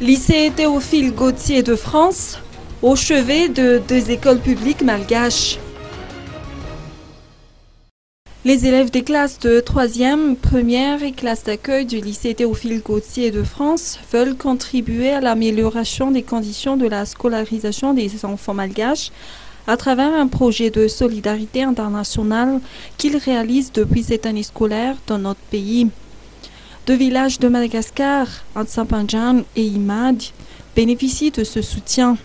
Lycée Théophile Gautier de France, au chevet de deux écoles publiques malgaches. Les élèves des classes de 3e, 1e et classe d'accueil du lycée Théophile Gautier de France veulent contribuer à l'amélioration des conditions de la scolarisation des enfants malgaches à travers un projet de solidarité internationale qu'ils réalisent depuis cette année scolaire dans notre pays. Deux villages de Madagascar, Antsapanjan et Imad, bénéficient de ce soutien.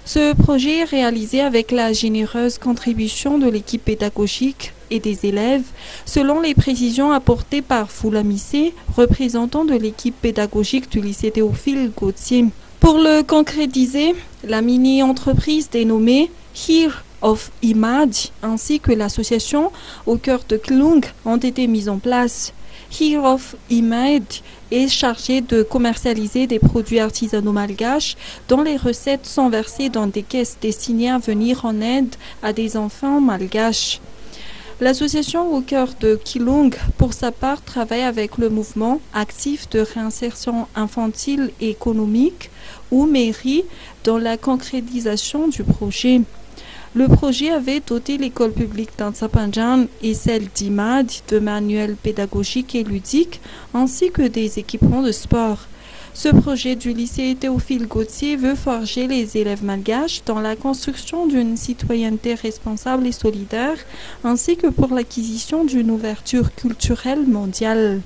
Ce projet est réalisé avec la généreuse contribution de l'équipe pédagogique et des élèves, selon les précisions apportées par Foulamissé, représentant de l'équipe pédagogique du lycée Théophile Gautier. Pour le concrétiser, la mini-entreprise dénommée Here of Imad ainsi que l'association au cœur de Klung ont été mises en place. Here of Imad est chargé de commercialiser des produits artisanaux malgaches dont les recettes sont versées dans des caisses destinées à venir en aide à des enfants malgaches. L'association au cœur de Kilung, pour sa part, travaille avec le mouvement actif de réinsertion infantile et économique, ou mairie, dans la concrétisation du projet. Le projet avait doté l'école publique d'Antsapanjan et celle d'Imad de manuels pédagogiques et ludiques, ainsi que des équipements de sport. Ce projet du lycée Théophile Gautier veut forger les élèves malgaches dans la construction d'une citoyenneté responsable et solidaire, ainsi que pour l'acquisition d'une ouverture culturelle mondiale.